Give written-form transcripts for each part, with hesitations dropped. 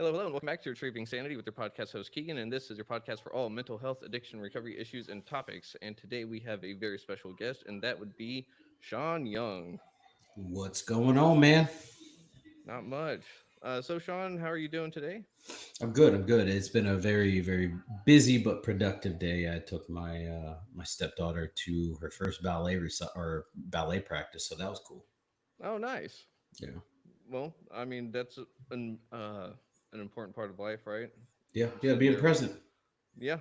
Hello, and welcome back to Retrieving Sanity with your podcast host Keegan, and this is your podcast for all mental health, addiction, recovery issues, and topics. And today we have a very special guest, and that would be Sean Young. What's going on, man? Not much. So, Sean, how are you doing today? I'm good. I'm good. It's been a very busy but productive day. I took my stepdaughter to her first ballet practice, so that was cool. Oh, nice. Yeah, Well, I mean that's an important part of life, right? yeah. Sit Being there. present. Yeah,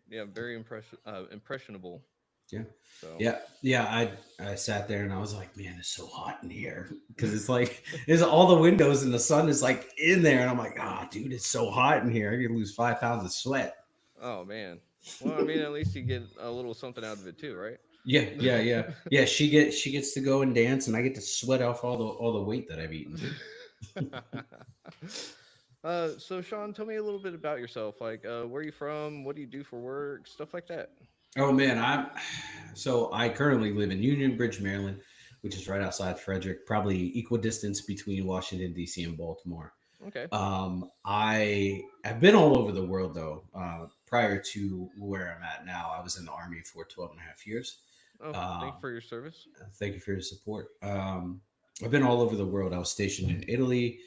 yeah. Very impressionable. Yeah, So, yeah. I sat there and I was like, man, it's so hot in here because it's like there's all the windows and the sun is like in there, and I'm like, ah, dude, it's so hot in here. I could lose 5 pounds of sweat. oh man. Well, I mean, at least you get a little something out of it too, right? Yeah. She gets to go and dance, and I get to sweat off all the weight that I've eaten. So Sean, tell me a little bit about yourself. Like, where are you from? What do you do for work? Stuff like that. Oh man, I currently live in Union Bridge, Maryland, which is right outside Frederick, probably equidistance between Washington D.C. and Baltimore. Okay. I have been all over the world though. Prior to where I'm at now, I was in the Army for 12 and a half years. Oh, thank you Um, for your service. Thank you for your support. I've been all over the world. I was stationed in Italy.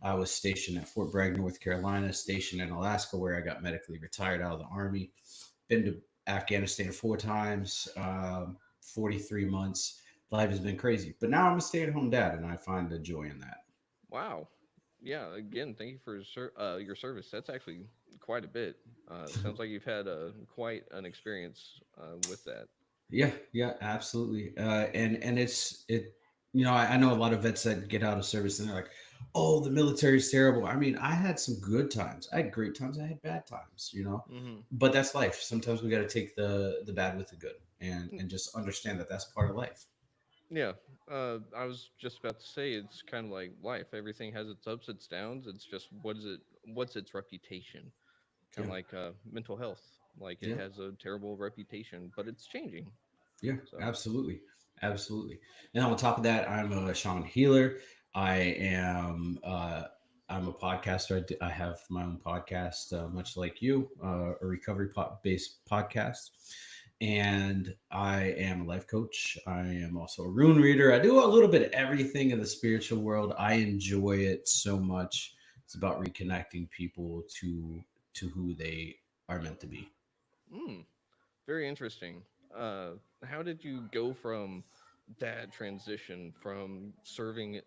I was stationed at Fort Bragg, North Carolina, stationed in Alaska, where I got medically retired out of the Army. Been to Afghanistan 4 times, 43 months. Life has been crazy. But now I'm a stay at home dad, and I find the joy in that. Wow. Yeah. Again, thank you for your service. That's actually quite a bit. Sounds like you've had quite an experience with that. Yeah, absolutely. And I know a lot of vets that get out of service and they're like, "Oh, the military's terrible." I mean, I had some good times. I had great times. I had bad times. Mm-hmm. But that's life. Sometimes we got to take the bad with the good, and just understand that that's part of life. Yeah. I was just about to say it's kind of like life. Everything has its ups, its downs. It's just what is it? What's its reputation? Kind Yeah, of like mental health. Like it yeah, has a terrible reputation, but it's changing. yeah. So, Absolutely. And on top of that, I'm a shaman healer. I am. I'm a podcaster. I have my own podcast, much like you, a recovery based podcast. And I am a life coach. I am also a rune reader. I do a little bit of everything in the spiritual world. I enjoy it so much. It's about reconnecting people to who they are meant to be. mm, very interesting. Uh, how did you go from that transition from serving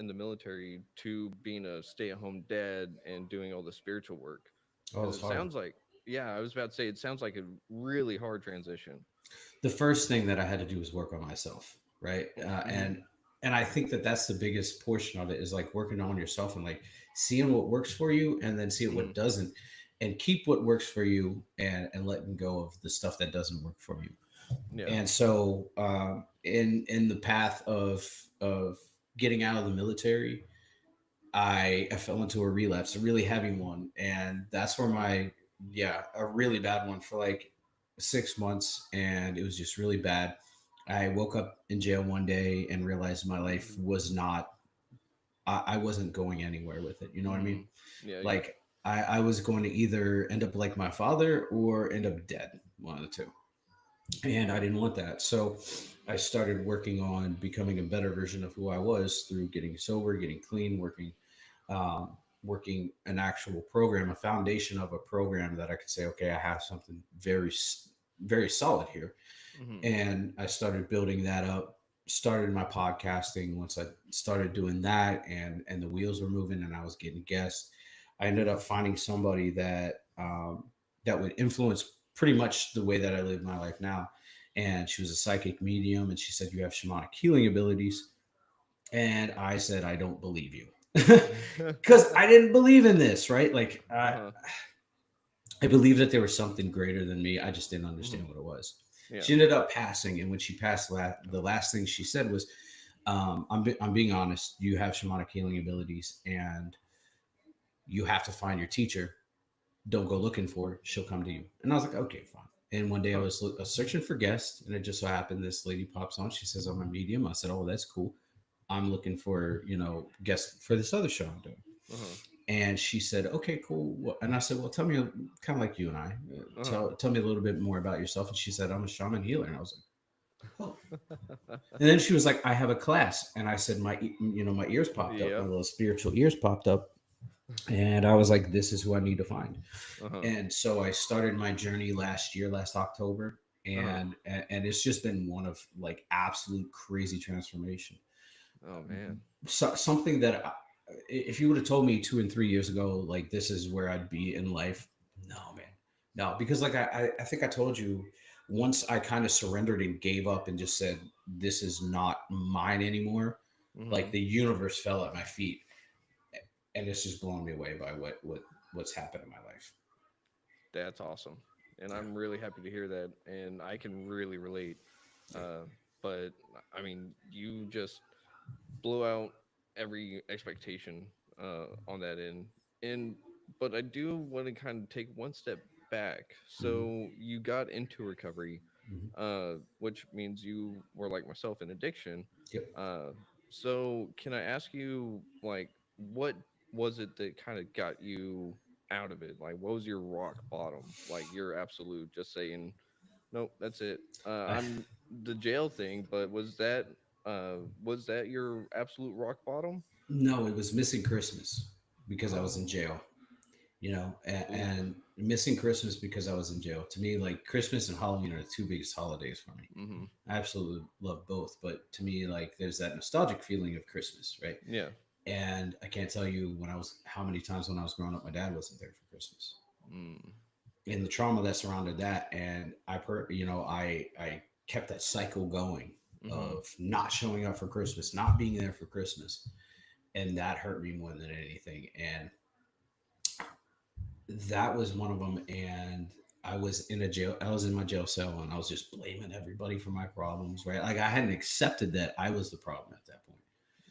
in the military to being a stay-at-home dad and doing all the spiritual work? Oh, Because it's it hard. sounds like, yeah, I was about to say it sounds like a really hard transition. The first thing that I had to do was work on myself, right? Mm-hmm. And I think that that's the biggest portion of it is like working on yourself and like seeing what works for you, and then seeing Mm-hmm. what doesn't, and keep what works for you, and letting go of the stuff that doesn't work for you. Yeah. And so, in the path of getting out of the military, I fell into a relapse, a really heavy one, and that's where a really bad one for like 6 months, and it was just really bad. I woke up in jail one day and realized my life was not. I wasn't going anywhere with it. You know what I Mm-hmm. mean? Yeah. Yeah. Like I was going to either end up like my father or end up dead, one of the two, and I didn't want that. So I started working on becoming a better version of who I was through getting sober, getting clean, um, working an actual program, a foundation of a program that I could say, okay, I have something very solid here. Mm-hmm. And I started building that up. Started my podcasting. Once I started doing that, and the wheels were moving, and I was getting guests, I ended up finding somebody that would influence pretty much the way that I live my life now. And she was a psychic medium, and she said, "You have shamanic healing abilities." And I said, "I don't believe you." Because I didn't believe in this, right? Like Uh-huh. I believed that there was something greater than me. I just didn't Mm-hmm. understand what it was. Yeah. She ended up passing, and when she passed, the last thing she said was, I'm being honest. You have shamanic healing abilities, and you have to find your teacher. Don't go looking for her. She'll come to you." And I was like, "Okay, fine." And one day Huh. I was searching for guests, and it just so happened this lady pops on. She says, "I'm a medium." I said, "Oh, that's cool. I'm looking for guests for this other show I'm doing." Uh-huh. And she said, "Okay, cool." And I said, "Well, tell me, kind of like you and I, Uh-huh. tell me a little bit more about yourself." And she said, "I'm a shaman healer." And I was like, "Oh." And then she was like, "I have a class." And I said, my ears popped up, my Yep. little spiritual ears popped up, and I was like, "This is who I need to find." Uh-huh. And so I started my journey last year, last October, Uh-huh. and it's just been one of like absolute crazy transformation. Oh man. Something that if you would have told me 2 and 3 years ago, like this is where I'd be in life, no, man, no, because like I think I told you, once I kind of surrendered and gave up and just said, this is not mine anymore, like Mhm. the universe fell at my feet, and it's just blown me away by what's happened in my life. That's awesome. And Yeah. I'm really happy to hear that, and I can really relate. Yeah. Uh but I mean, you just blow out every expectation on that end. And but I do want to kind of take one step back. Hmm. So you got into recovery, Hmm. which means you were like myself in addiction. Yep. Uh, so can I ask you, like, what was it that kind of got you out of it? Like, what was your rock bottom? Like, your absolute just saying, nope, that's it. I, I'm the jail thing, but was that your absolute rock bottom? no, it was missing Christmas because I was in Oh, jail. oof. And missing Christmas because I was in jail. To me, like Christmas and Halloween are the two biggest holidays for me. Mm-hmm. I absolutely love both, but to me, like there's that nostalgic feeling of Christmas, right? Yeah. And I can't tell you how many times when I was growing up, my dad wasn't there for Christmas, Mm. and the trauma that surrounded that. And I kept that cycle going Mm-hmm. of not showing up for Christmas, not being there for Christmas, and that hurt me more than anything. And that was one of them. And I was in my jail cell, and I was just blaming everybody for my problems, right? Like I hadn't accepted that I was the problem at that point.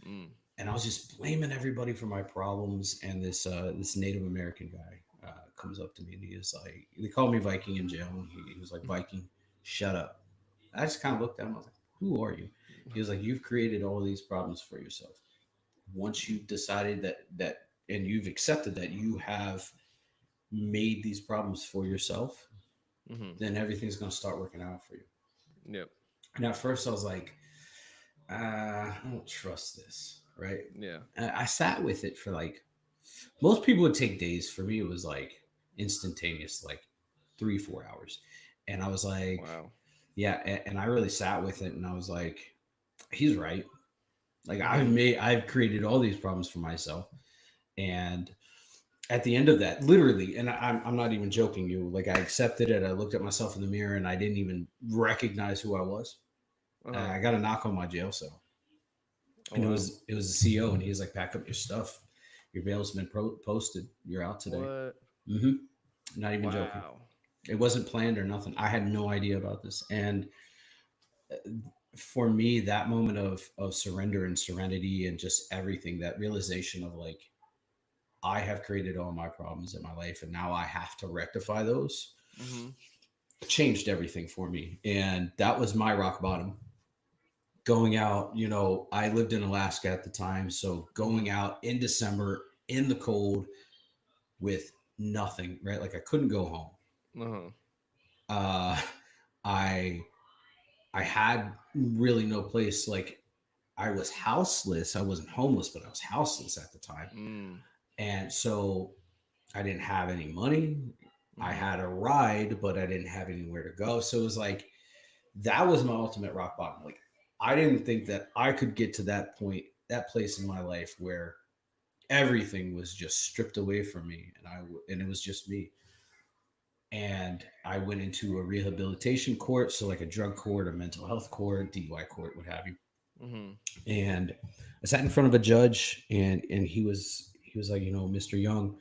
Mm. And I was just blaming everybody for my problems. And this Native American guy comes up to me, and he is like, they called me Viking in jail, and he was like, "Viking, shut up." I just kind of looked at him. I was like, "Who are you?" He was like, "You've created all these problems for yourself. Once you've decided that and you've accepted that you have made these problems for yourself, Mm-hmm. then everything's going to start working out for you." Yep. And at first I was like, I don't trust this, right? Yeah. And I sat with it for like, most people would take days. For me, it was like instantaneous, like 3, 4 hours. And I was like, Wow. yeah. And I really sat with it, and I was like, he's right. Like Mm-hmm. I've created all these problems for myself. And at the end of that, literally, and I'm not even joking you, like I accepted it. I looked at myself in the mirror, and I didn't even recognize who I was. Uh-huh. I got a knock on my jail cell, Oh and wow. it was the CEO, and he was like, "Pack up your stuff. Your bail's been posted. You're out today." What? Hmm. Not even joking. Wow. It wasn't planned or nothing. I had no idea about this. And for me, that moment of surrender and serenity and just everything, that realization of like, I have created all my problems in my life, and now I have to rectify those, Mm-hmm. changed everything for me. And that was my rock bottom. Going out, I lived in Alaska at the time. So Mm-hmm. going out in December in the cold with nothing, right? Like I couldn't go home. Uh-huh. Uh, I I had really no place. Like I was houseless. I wasn't homeless, but I was houseless at the time. Mm. And so I didn't have any money. I Mm-hmm. had a ride, but I didn't have anywhere to go. So it was like, that was my ultimate rock bottom. Like I didn't think that I could get to that point, that place in my life where everything was just stripped away from me, and it was just me. And I went into a rehabilitation court, so like a drug court, a mental health court, DUI court, what have you. Mm-hmm. And I sat in front of a judge, and he was like, Mr. Young,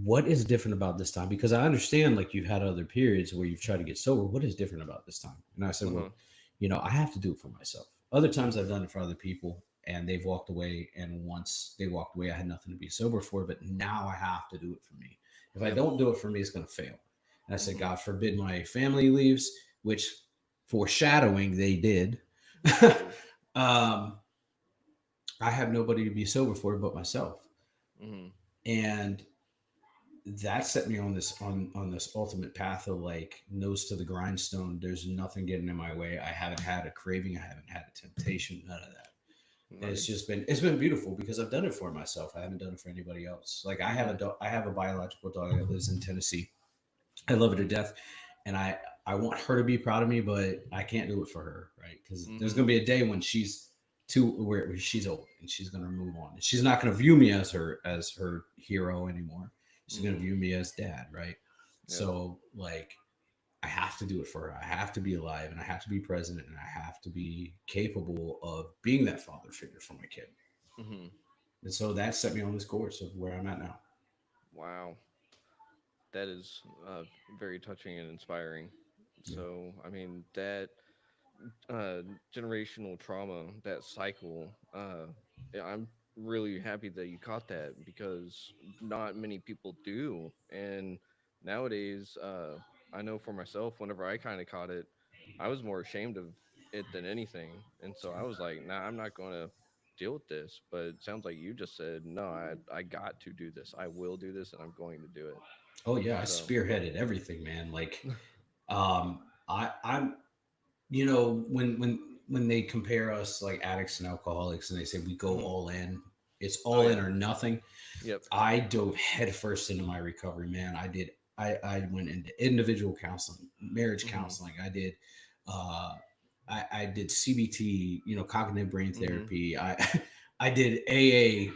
what is different about this time? Because I understand like you've had other periods where you've tried to get sober. What is different about this time? And I said, Uh-huh. well, I have to do it for myself. Other times I've done it for other people, and they've walked away. And once they walked away, I had nothing to be sober for. But now I have to do it for me. If I Yep. don't do it for me, it's going to fail. And I said, Mm-hmm. God forbid my family leaves, which foreshadowing they did. Oh. um, I have nobody to be sober for but myself. Mhm. And that set me on this ultimate path of like nose to the grindstone. There's nothing getting in my way. I haven't had a craving. I haven't had a temptation. None of that. And Nice. it's been beautiful because I've done it for myself. I haven't done it for anybody else. Like Mhm. I have a biological dog that lives in Tennessee. I love her to death, and I want her to be proud of me, but I can't do it for her, right? Because there's Mhm. gonna be a day when she's too where she's old and she's gonna move on. She's not gonna view me as her hero anymore. She's gonna Mhm. view me as dad, right? Yep. So like I have to do it for her. I have to be alive and I have to be present and I have to be capable of being that father figure for my kid. Mhm. And so that set me on this course of where I'm at now. Wow. That is very touching and inspiring. Yeah. So, I mean, that uh, generational trauma, that cycle, yeah, I'm really happy that you caught that because not many people do. And nowadays, I know for myself, whenever I kind of caught it, I was more ashamed of it than anything. And so I was like, nah, I'm not going to deal with this. But it sounds like you just said, no, I got to do this. I will do this and I'm going to do it. Oh yeah, I So, spearheaded everything, man. Like I'm you know when they compare us like addicts and alcoholics and they say we go mhm. all in, it's Oh, all in yeah. or nothing. Yep. I dove headfirst into my recovery, man. I went into individual counseling, marriage Hmm. counseling. I did uh I did CBT, you know, cognitive brain Hmm. therapy. I did AA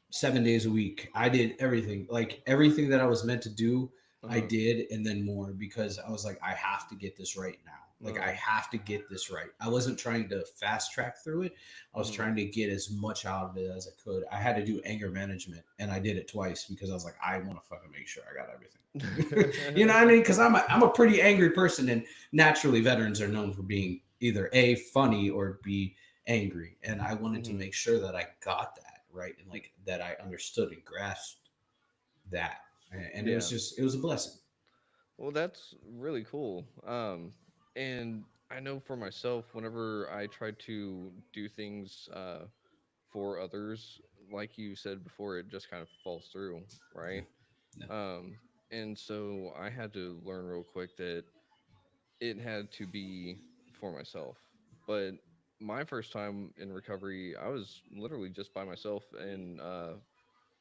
7 days a week. I did everything. Like everything that I was meant to do, I Uh-huh. did and then more because I was like, I have to get this right now. Like I Uh-huh. have to get this right. I wasn't trying to fast track through it. I was Hmm. trying to get as much out of it as I could. I had to do anger management, and I did it twice because I was like, I want to fucking make sure I got everything. You know what I mean? Because I'm a pretty angry person, and naturally, veterans are known for being either a funny or b angry, and I wanted to Hmm. make sure that I got that right and like that I understood and grasped that, and Yeah. it was a blessing. Well, that's really cool. And I know for myself, whenever I try to do things for others, like you said before, it just kind of falls through, Yeah, right? yeah, Um, and so I had to learn real quick that it had to be for myself. But my first time in recovery, I was literally just by myself and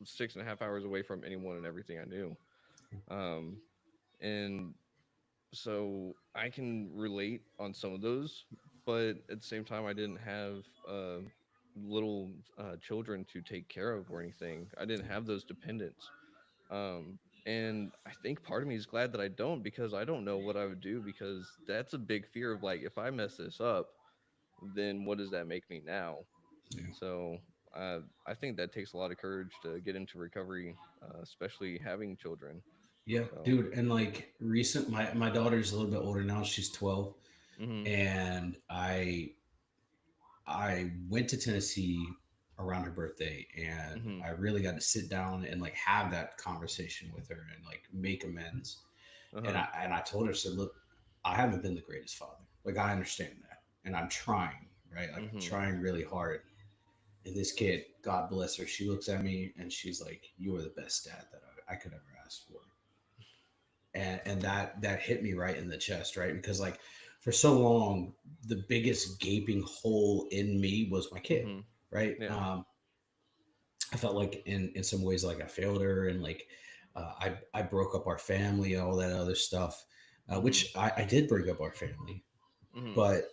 6.5 hours away from anyone and everything I knew. Um, and so I can relate on some of those, but at the same time, I didn't have little children to take care of or anything. I didn't have those dependents. And I think part of me is glad that I don't because I don't know what I would do because that's a big fear of like, if I mess this up, then what does that make me now? yeah. So I think that takes a lot of courage to get into recovery, especially having children. Yeah, So, dude, and like recent, my daughter's a little bit older now. She's 12, mm-hmm, and I went to Tennessee around her birthday, and mm-hmm, I really got to sit down and like have that conversation with her and like make amends. uh-huh, And I told her, I said, look, I haven't been the greatest father. Like I understand that, and I'm trying, right? Like I'm mm-hmm. trying really hard. And this kid, God bless her, she looks at me and she's like, "You are the best dad that I could ever ask for." And that hit me right in the chest, right? Because like for so long the biggest gaping hole in me was my kid, Mm-hmm. right? Yeah. I felt like in some ways like I failed her, and like I broke up our family and all that other stuff, Mm-hmm. which I did break up our family, Mm-hmm. but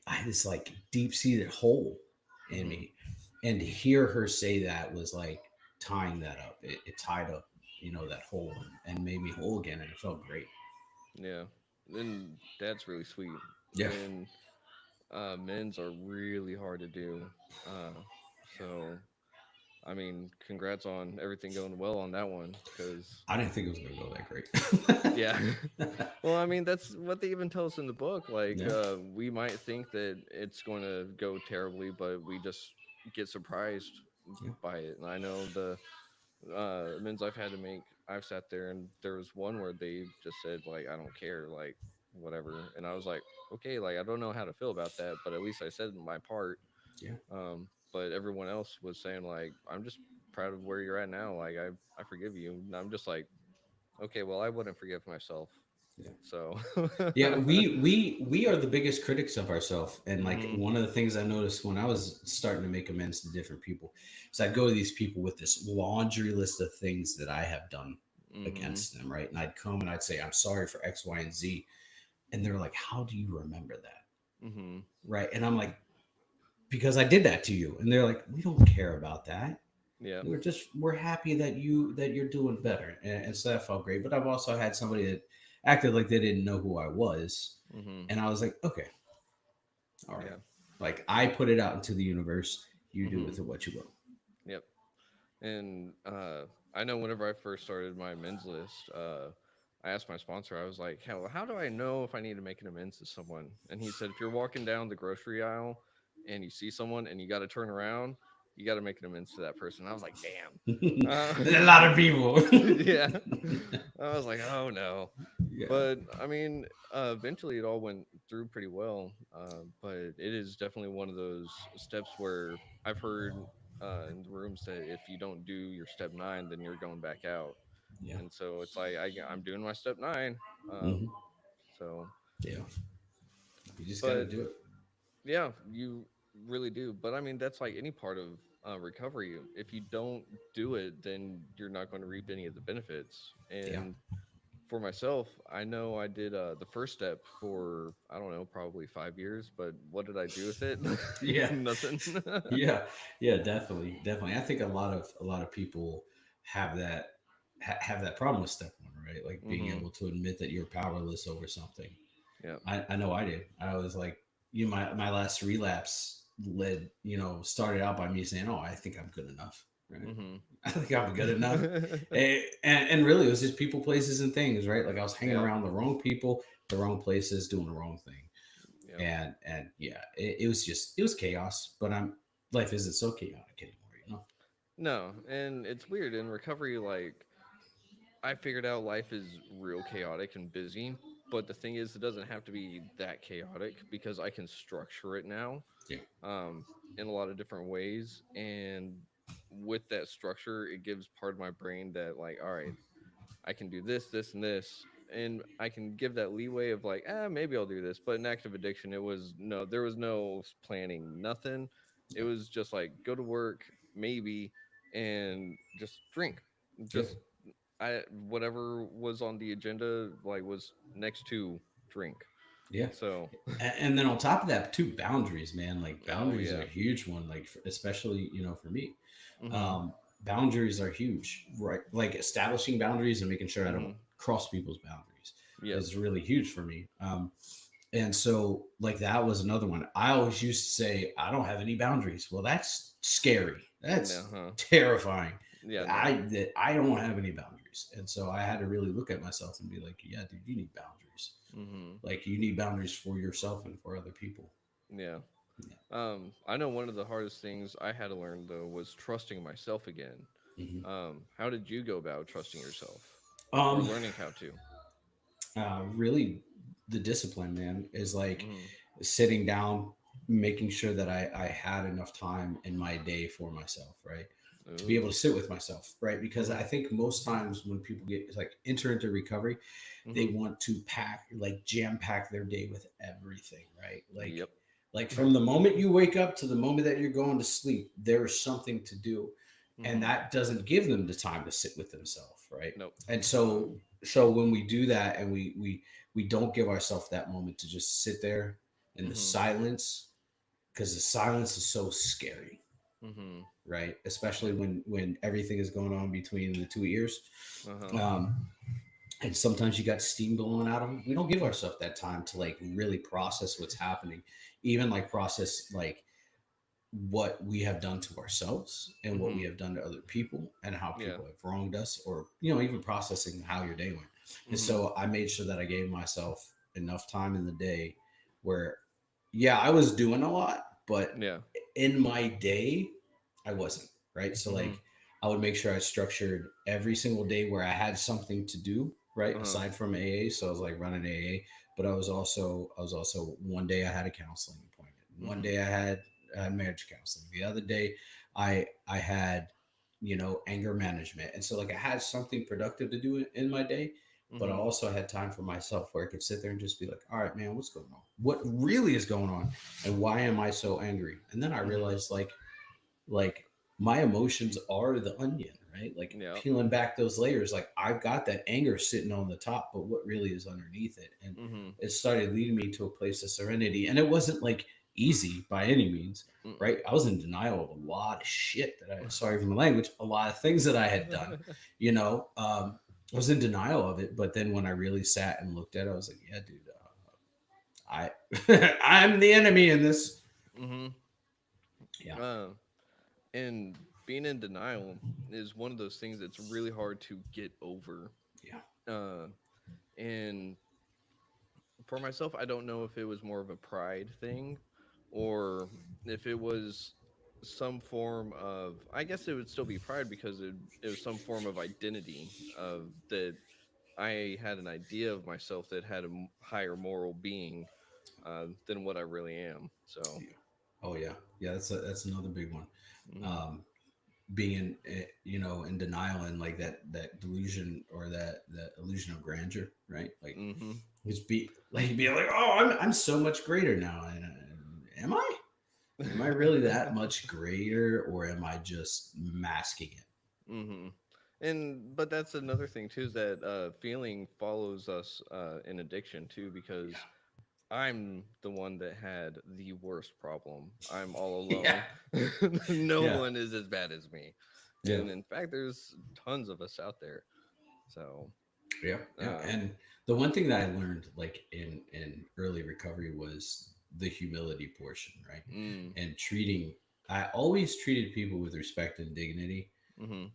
I had this like deep seated hole in Mm-hmm. me, and to hear her say that was like tying that up. It tied up, you know, that hole and made me whole again, and it felt great. Yeah. And that's really sweet. Yeah. And men's are really hard to do. Uh so I mean, congrats on everything going well on that one cuz I didn't think it was gonna go that yeah. great. Well, I mean, that's what they even tell us in the book. Like, Yeah, we might think that it's going to go terribly, but we just get surprised yeah, by it. And I know the amends I've had to make, I've sat there and there was one where they just said, like, I don't care, like, whatever. And I was like, okay, like, I don't know how to feel about that, but at least I said my part. yeah. but everyone else was saying like, I'm just proud of where you're at now. Like I forgive you. And I'm just like, okay, well, I wouldn't forgive myself. Yeah. So Yeah, we are the biggest critics of ourselves, and like mhm. one of the things I noticed when I was starting to make amends to different people is I'd go to these people with this laundry list of things that I have done Mhm. against them, right? And I'd come and I'd say I'm sorry for X, Y, and Z, and they're like, "How do you remember that?" Mhm. Right? And I'm like, "Because I did that to you," and they're like, "We don't care about that. Yeah. We're happy that you're doing better," and so that felt great. But I've also had somebody that acted like they didn't know who I was, Mhm. and I was like, "Okay, all right." Yeah. Like I put it out into the universe. You do Mhm. with it what you will. Yep. And I know whenever I first started my amends list, I asked my sponsor, I was like, how do I know if I need to make an amends to someone? And he said, if you're walking down the grocery aisle and you see someone and you got to turn around, you got to make an amends to that person. I was like, damn. A lot of people. Yeah. I was like, oh no. Yeah, But I mean, eventually it all went through pretty well. But it is definitely one of those steps where I've heard in the rooms that if you don't do your step nine, then you're going back out. yeah, And so it's like I'm doing my step nine. hmm So, yeah. You just got to but do it. yeah, you really do. But I mean, that's like any part of recovery. If you don't do it, then you're not going to reap any of the benefits. Yeah, And for myself, I know I did the first step for I don't know, probably 5 years. But what did I do with it? yeah, Nothing. yeah, yeah. Definitely, definitely. I think a lot of people have that have that problem with step one, right? Like being Hmm. able to admit that you're powerless over something. Yeah. I know I did. I was like, my last relapse started out by me saying, "Oh, I think I'm good enough." Right? Hmm. I think I'm good enough. And really, it was just people, places, and things, right? Like I was hanging Yeah. around the wrong people, the wrong places, doing the wrong thing, Yeah. and yeah, it was chaos. But life isn't so chaotic anymore. No, and it's weird in recovery. Like I figured out life is real chaotic and busy, but the thing is, it doesn't have to be that chaotic because I can structure it now, Yeah, um, in a lot of different ways. And with that structure, it gives part of my brain that, like, all right, I can do this, this, and this. And I can give that leeway of like, maybe I'll do this. But in active addiction, it was no, there was no planning, nothing. It yeah, was just like go to work, maybe, and just drink. yeah, Just I whatever was on the agenda, like was next to drink. yeah. So, And then on top of that, too, boundaries, man. Like oh boundaries are yeah. a huge one. Like especially for me, Mhm. um, boundaries are huge, right? Like establishing boundaries and making sure I don't Mhm. cross people's boundaries Yep. is really huge for me. And so, like that was another one. I always used to say I don't have any boundaries. Well, that's scary. No. That's Huh. terrifying. Yeah. No. That I don't have any boundaries, and so I had to really look at myself and be like, yeah, dude, you need boundaries. Mhm. Like you need boundaries for yourself and for other people. Yeah. Yeah. I know one of the hardest things I had to learn though was trusting myself again. hmm How did you go about trusting yourself or Um, learning how to? really, the discipline, man, is like Mhm. sitting down, making sure that I had enough time in my day for myself, right? To be able Ooh. to sit with myself, right? Because I Mhm. think most times when people get like enter into recovery, they Mhm. want to jam pack their day with everything, right? Like Yep. like from the moment you wake up to the moment that you're going to sleep, there is something to do, and Mhm. that doesn't give them the time to sit with themselves, right? Nope. And Uh-uh. so when we do that and we don't give ourselves that moment to just sit there in the Mhm. silence, because the silence is so scary, Mhm. right? Especially when everything is going on between the two ears. Uh-huh. um and sometimes you got steam blowing out of them. We don't give ourselves that time to like really process what's happening, even like process like what we have done to ourselves and what we Mhm. have done to other people and how Yeah. people have wronged us, or even processing how your day went. And Mhm. so I made sure that I gave myself enough time in the day where, yeah, I was doing a lot, but Yeah. in my day I wasn't, right? So Mhm. like I would make sure I structured every single day where I had something to do, right, Uh-huh. aside from AA. So I was like running AA, but I was also one day I had a counseling appointment, one Mhm. day I had marriage counseling. The other day, I had, anger management, and so like I had something productive to do in my day, but I Mm-hmm. also had time for myself where I could sit there and just be like, all right, man, what's going on? What really is going on, and why am I so angry? And then I Mm-hmm. realized like my emotions are the onion, right? Like Yeah. peeling back those layers, like I've got that anger sitting on the top, but what really is underneath it? And Mm-hmm. it started leading me to a place of serenity. And it wasn't like easy by any means, Mm-mm. right? I was in denial of a lot of shit that I, sorry for my language, a lot of things that I had done, you know. I was in denial of it, but then when I really sat and looked at it, I was like, yeah, dude, I I'm the enemy in this. Mm-hmm. Yeah, Uh, and being in denial is one of those things that's really hard to get over. yeah, Uh, and for myself, I don't know if it was more of a pride thing or if it was some form of, I guess it would still be pride because it was some form of identity of that I had an idea of myself that had a higher moral being than what I really am. So, yeah. Oh yeah, yeah. That's another big one. mm-hmm. Um, Being in in denial and like that delusion or that illusion of grandeur, right? Like Mm-hmm. just be like, oh, I'm so much greater now, and am I? Am I really that much greater, or am I just masking it? Mm-hmm. And but that's another thing too is that feeling follows us in addiction too because I'm the one that had the worst problem. I'm all Yeah, alone. No yeah, one is as bad as me. yeah, And in fact, there's tons of us out there. So, yeah, yeah. uh, And the one thing that I learned, like in early recovery, was the humility portion, right? mm, And treating. I always treated people with respect and dignity, mm-hmm,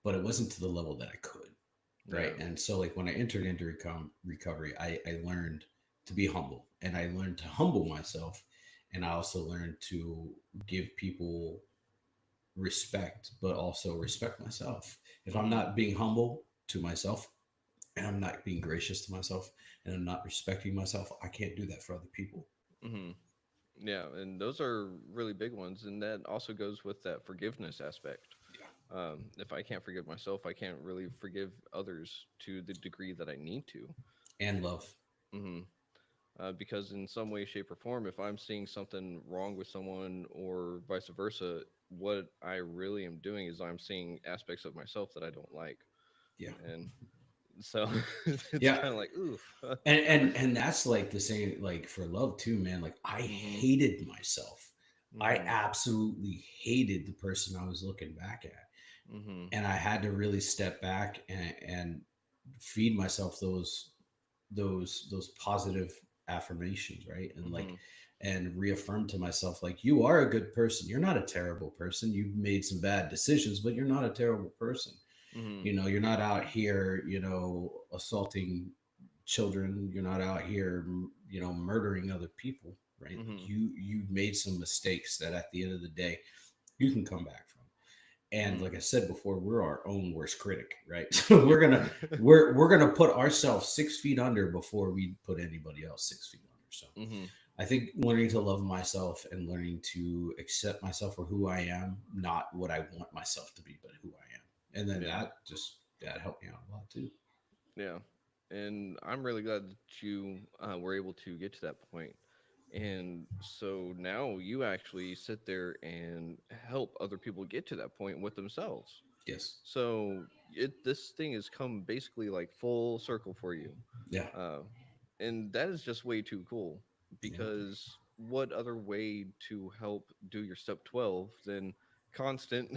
but it wasn't to the level that I could, right? yeah, And so, like when I entered into recovery, I learned to be humble, and I learned to humble myself, and I also learned to give people respect, but also respect myself. If I'm mm-hmm, not being humble to myself, and I'm not being gracious to myself, and I'm not respecting myself, I can't do that for other people. mm-hmm. Yeah, and those are really big ones, and that also goes with that forgiveness aspect. Yeah, If I can't forgive myself, I can't really forgive others to the degree that I need to. and love. Mm-hmm. Because in some way, shape, or form, if I'm seeing something wrong with someone or vice versa, what I really am doing is I'm seeing aspects of myself that I don't like, Yeah, and so it's yeah. kind of like oof. And that's like the same like for love too, man. Like I Mm-hmm. hated myself. I Mm-hmm. absolutely hated the person I was looking back at, Mm-hmm. and I had to really step back and feed myself those positive affirmations, right? And Mm-hmm. like and reaffirm to myself like you are a good person. You're not a terrible person. You've made some bad decisions, but you're not a terrible person. Mm-hmm. You're not out here, assaulting children. You're not out here, murdering other people, right? Like Mm-hmm. you made some mistakes that at the end of the day you can come back from. And Mm-hmm. like I said before, we're our own worst critic, right? So we're gonna put ourselves 6 feet under before we put anybody else 6 feet under. So Mm-hmm. I think learning to love myself and learning to accept myself for who I am, not what I want myself to be, but who I am. And then Yeah. that helped me out a lot too. Yeah. And I'm really glad that you were able to get to that point. And so now you actually sit there and help other people get to that point with themselves. Yes. So this thing has come basically like full circle for you, Yeah. uh, and that is just way too cool. Yeah. Because what other way to help do your step 12 than constant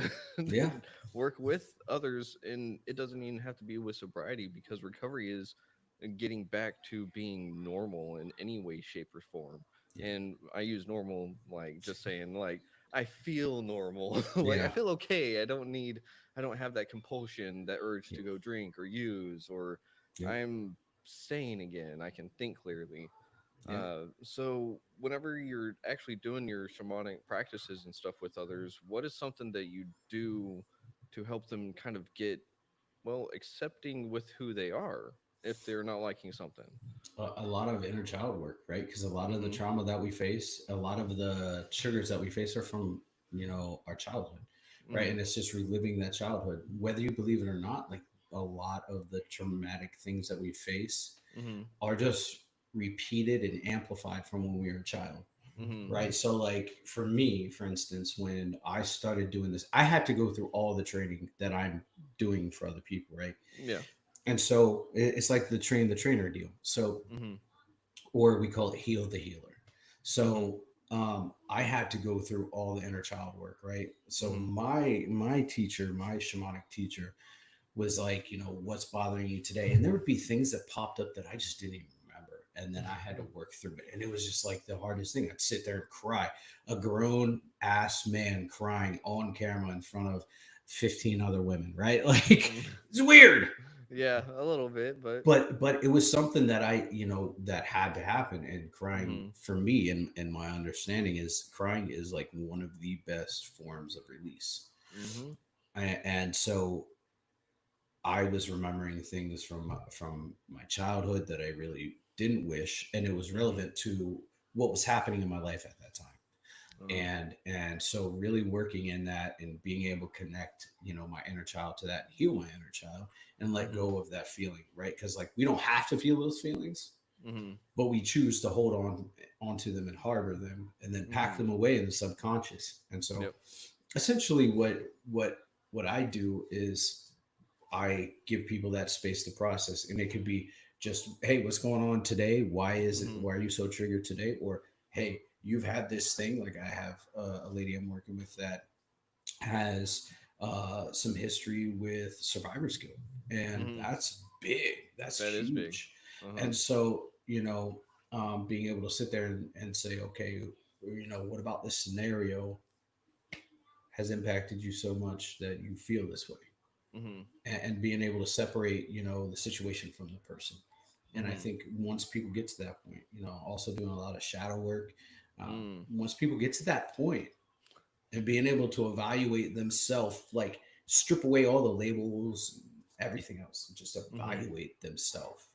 Yeah. work with others? And it doesn't even have to be with sobriety because recovery is getting back to being normal in any way, shape, or form. Yeah. And I use normal like just saying like I feel normal. Like I Yeah. feel okay. I don't have that compulsion, that urge Yeah. to go drink or use, or Yeah. I'm sane again. I can think clearly. Yeah. So whenever you're actually doing your shamanic practices and stuff with others, what is something that you do to help them kind of get well accepting with who they are? if they're not liking something. A lot of inner child work, right? Because a lot of the Mm-hmm. trauma that we face, a lot of the triggers that we face are from, our childhood, right? Mm-hmm. And it's just reliving that childhood, whether you believe it or not. Like, a lot of the traumatic things that we face Mm-hmm. are just repeated and amplified from when we were a child, Mm-hmm. right? So, like, for me, for instance, when I started doing this, I had to go through all the training that I'm doing for other people, right? Yeah. And so it's like the train the trainer deal. So, Mm-hmm. or we call it heal the healer. Mm-hmm. So I had to go through all the inner child work, right? So Mm-hmm. my teacher, my shamanic teacher, was like, what's bothering you today? And there would be things that popped up that I just didn't even remember, and then I had to work through it, and it was just like the hardest thing. I'd sit there and cry, a grown ass man crying on camera in front of 15 other women, right? Like, Mm-hmm. it's weird, Yeah, a little bit, but but it was something that that had to happen. And crying, mm-hmm. for me, and my understanding is, crying is like one of the best forms of release. Mm-hmm. And so I was remembering things from my childhood that I really didn't wish, and it was Mm-hmm. relevant to what was happening in my life at that time. Uh-huh. And so really working in that and being able to connect, my inner child to that, heal my inner child, and let Mm-hmm. go of that feeling, right? Because, like, we don't have to feel those feelings, Mm-hmm. but we choose to hold on onto them and harbor them, and then pack Mm-hmm. them away in the subconscious. And so Yep. essentially what I do is I give people that space to process. And it could be just, hey, what's going on today? Mm-hmm. Why are you so triggered today? Or, hey, you've had this thing. Like, I have a lady I'm working with that has some history with survivor's guilt. And Mm-hmm. that's big, that's That is big. huge. Uh-huh. And so, being able to sit there and say, okay, what about this scenario has impacted you so much that you feel this way? Mm-hmm. And being able to separate, the situation from the person. And I Mm-hmm. think once people get to that point, also doing a lot of shadow work, Mm. once people get to that point and being able to evaluate themselves, like, strip away all the labels, everything else, and just Mm-hmm. evaluate themselves,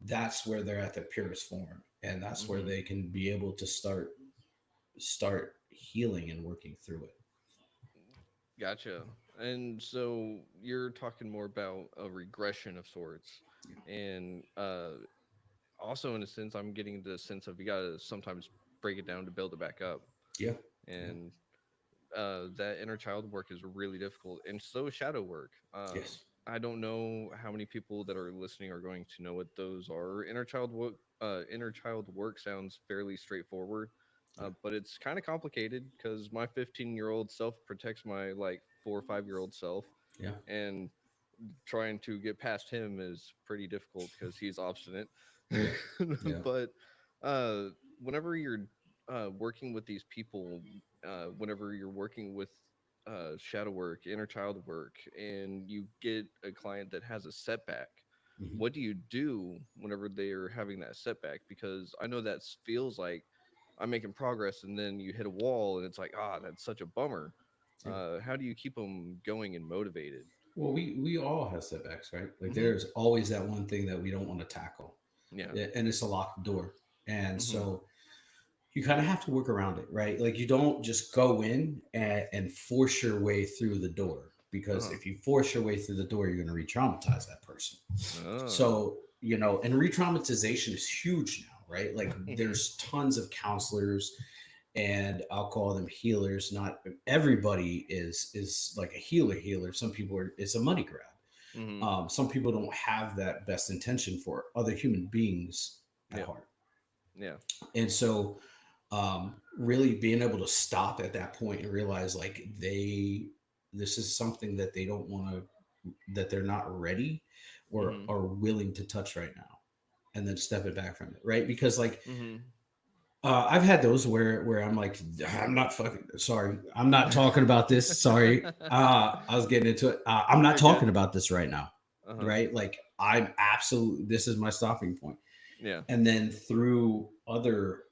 that's where they're at their purest form, and that's where Mm-hmm. they can be able to start healing and working through it. Gotcha. And so you're talking more about a regression of sorts, Yeah, and also in a sense, I'm getting the sense of you gotta sometimes break it down to build it back up, yeah, yeah. and that inner child work is really difficult, and so is shadow work. Yes. I don't know how many people that are listening are going to know what those are. Inner child work sounds fairly straightforward, Yeah, but it's kind of complicated because my 15-year-old self protects my like 4 or 5-year-old self, yeah, and trying to get past him is pretty difficult because he's obstinate. yeah, yeah. But uh, whenever you're working with these people, whenever you're working with shadow work, inner child work, and you get a client that has a setback, Hmm. what do you do whenever they're having that setback? Because I know that feels like I'm making progress, and then you hit a wall, and it's like, that's such a bummer. Yeah. How do you keep them going and motivated? Well, we all have setbacks, right? Like, Hmm. there's always that one thing that we don't want to tackle, Yeah. and it's a locked door. And Hmm. so you kind of have to work around it, right? Like, you don't just go in and force your way through the door, Uh because huh. if you force your way through the door, you're going to re-traumatize that person. Oh. So, and re-traumatization is huge now, right? Like, Hmm. there's tons of counselors, and I'll call them healers. Not everybody is like a healer. Some people are, it's a money grab. Hmm. Some people don't have that best intention for other human beings at Yep. heart. Yeah. And so, really being able to stop at that point and realize, like, this is something that they don't want to, that they're not ready or Hmm. are willing to touch right now, and then step it back from it, right? Because, like, Hmm. I've had those where I'm like, I'm not fucking sorry, I'm not talking about this. Sorry, I was getting into it. I'm not You're good. talking about this right now, Uh huh. right? Like, I'm absolutely, this is my stopping point. Yeah. And then through other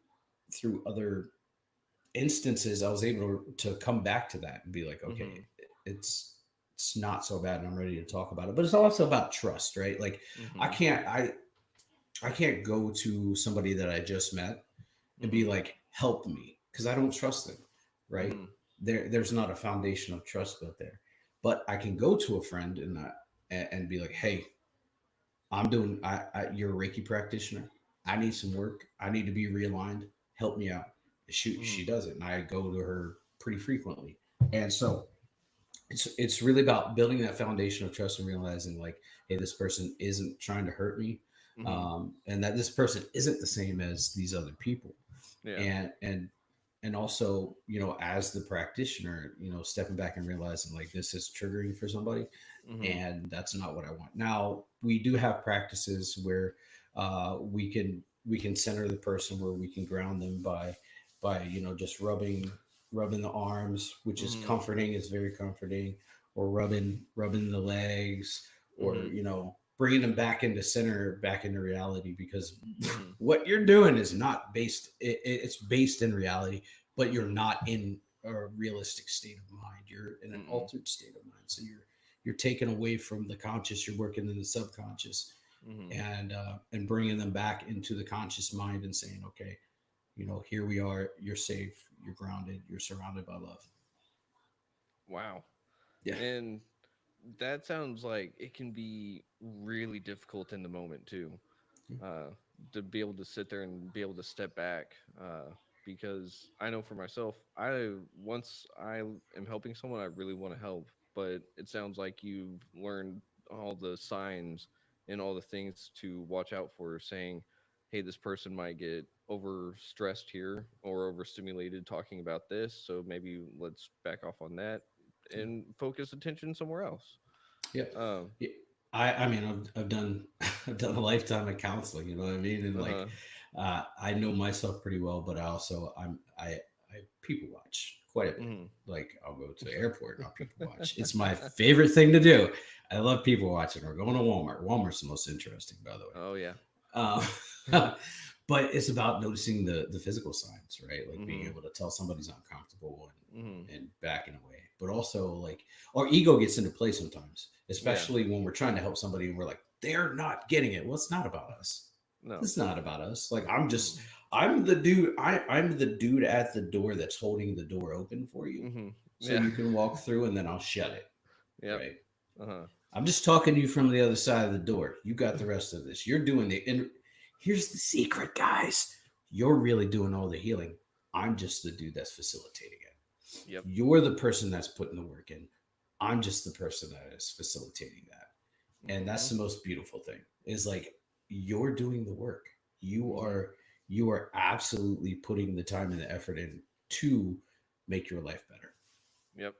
instances, I was able to come back to that and be like, okay, Hmm. it's it's not so bad and I'm ready to talk about it. But it's also about trust, right? Like I Mhm. can't I I can't go to somebody that I just met and be Mhm. like, help me, because I don't trust them, right? Mhm. There's not a foundation of trust built there. But I can go to a friend and be like, hey, you're a Reiki practitioner. I need some work. I need to be realigned. Help me out. She Mhm. does it, and I go to her pretty frequently. And so it's really about building that foundation of trust and realizing like, hey, this person isn't trying to hurt me, Mhm. and that this person isn't the same as these other people, Yeah. and also, as the practitioner, stepping back and realizing like this is triggering for somebody, Mhm. and that's not what I want. Now we do have practices where we can center the person, where we can ground them by just rubbing the arms, which is Mhm. comforting, is very comforting, or rubbing the legs, or Mhm. bringing them back into center, back into reality, because Mhm. what you're doing is not it's based in reality, but you're Mhm. not in a realistic state of mind. You're in an Mhm. altered state of mind, so you're taken away from the conscious, you're working in the subconscious, Mhm. and bringing them back into the conscious mind and saying, okay, here we are, you're safe, you're grounded, you're surrounded by love. Wow. Yeah. And that sounds like it can be really difficult in the moment too. uh, to be able to sit there and be able to step back. Because I know for myself, once I am helping someone, I really want to help, but it sounds like you've learned all the signs and all the things to watch out for, saying, "Hey, this person might get overstressed here or overstimulated talking about this, so maybe let's back off on that Yeah. and focus attention somewhere else." Yeah. Um, Yeah. I mean, I've done I've done a lifetime of counseling. You know what I mean? And uh like, huh. I know myself pretty well, but I people watch quite a bit. Hmm. Like, I'll go to the airport and I'll people watch. It's my favorite thing to do. I love people watching. Or going to Walmart. Walmart's the most interesting, by the way. Oh yeah. Um, but it's about noticing the physical signs, right? Like being Mhm. able to tell somebody's uncomfortable Mhm. and backing away. But also, like, our ego gets into play sometimes, Yeah. especially when we're trying to help somebody and we're like, they're not getting it. Well, it's not about us. No. It's not about us. Like, Mhm. I'm the dude at the door that's holding the door open for you, Mhm. so Yeah. you can walk through, and then I'll shut it. Yep. Right. Uh-huh. I'm just talking to you from the other side of the door. You got the rest of this. You're doing and here's the secret, guys. You're really doing all the healing. I'm just the dude that's facilitating it. Yep. You're the person that's putting the work in. I'm just the person that is facilitating that. And that's Mhm. the most beautiful thing. Is like, you're doing the work. You Mhm. are you are absolutely putting the time and the effort in to make your life better. Yep.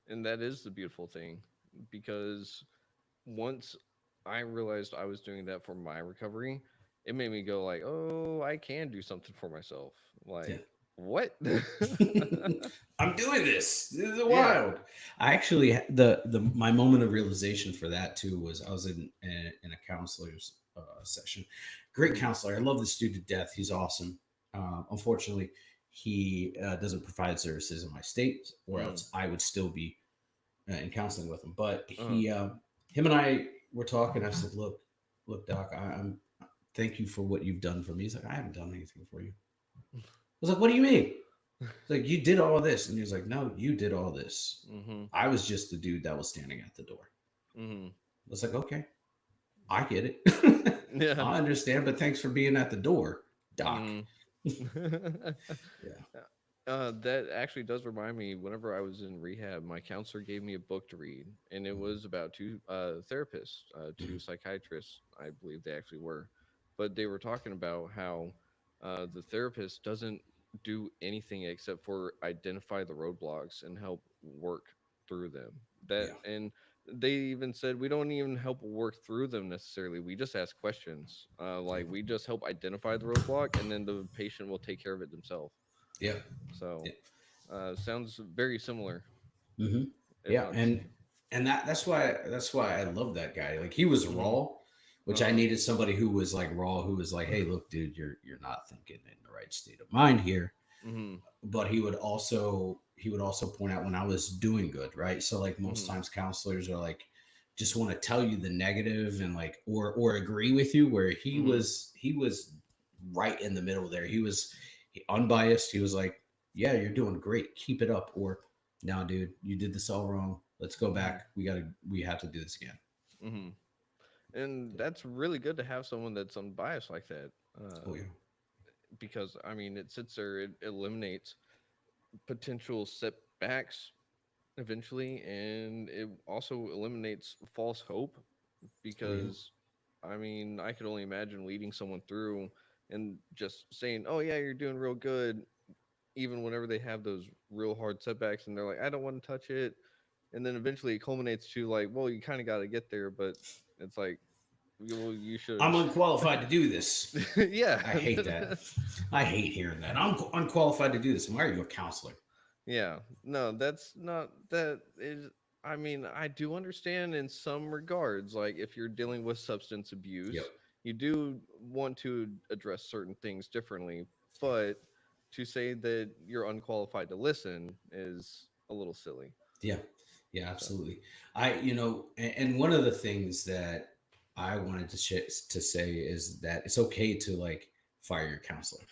And that is the beautiful thing, because once I realized I was doing that for my recovery, it made me go like, "Oh, I can do something for myself." Yeah. Like, what? I'm doing this. This is Yeah. wild. I actually the my moment of realization for that too was I was in a counselor's session. Great Mhm. counselor. I love this dude to death. He's awesome. Unfortunately, he doesn't provide services in my state, or Mhm. else I would still be in counseling with him. But Uh-huh. him and I were talking. I said, look, Doc, I'm thank you for what you've done for me." He's like, "I haven't done anything for you." I was like, "What do you mean?" It's like, "You did all this." And he was like, "No, you did all this. Mhm. I was just the dude that was standing at the door." Mhm. I was like, "Okay, I get it. Yeah. I understand, but thanks for being at the door, Doc." Mhm. Yeah. That actually does remind me. Whenever I was in rehab, my counselor gave me a book to read, and it was about two therapists, two Mhm. psychiatrists, I believe they actually were, but they were talking about how the therapist doesn't do anything except for identify the roadblocks and help work through them. That Yeah. and they even said we don't even help work through them necessarily. We just ask questions. Yeah. Like we just help identify the roadblock, and then the patient will take care of it themselves. Yeah. So, Yeah. sounds very similar, Hmm. if Yeah. not the And same. that's why I love that guy. Like, he was Hmm. raw, which I Uh-huh. needed somebody who was like raw, who was like, "Hey, look, dude, you're not thinking in the right state of mind here." Hmm. But he would also he would also point out when I was doing good, right? So like most Mhm. times counselors are like just want to tell you the negative and like or agree with you, where Mhm. he was right in the middle there. He was unbiased. He was like, yeah, you're doing great, keep it up, or no, dude, you did this all wrong, let's go Mhm. back, we have to do this again. Mhm. And that's really good to have someone that's unbiased like that. Oh yeah. Because I mean, it sits there, it eliminates potential setbacks eventually, and it also eliminates false hope. Oh yeah. Because I mean, I could only imagine leading someone through and just saying, "Oh yeah, you're doing real good," even whenever they have those real hard setbacks, and they're like, "I don't want to touch it," and then eventually it culminates to like, "Well, you kind of got to get there," but it's like, well, you I'm should, unqualified to do this. yeah, I hate that. I hate hearing that. I'm unqualified to do this. Why are you a counselor? yeah. No, that's not that is. I mean, I do understand in some regards, like if you're dealing with substance Yep. abuse, you do want to address certain things differently, but to say that you're unqualified to listen is a little silly. Yeah. Yeah, So, absolutely. And one of the things that I wanted to say is that it's okay to like fire your counselor.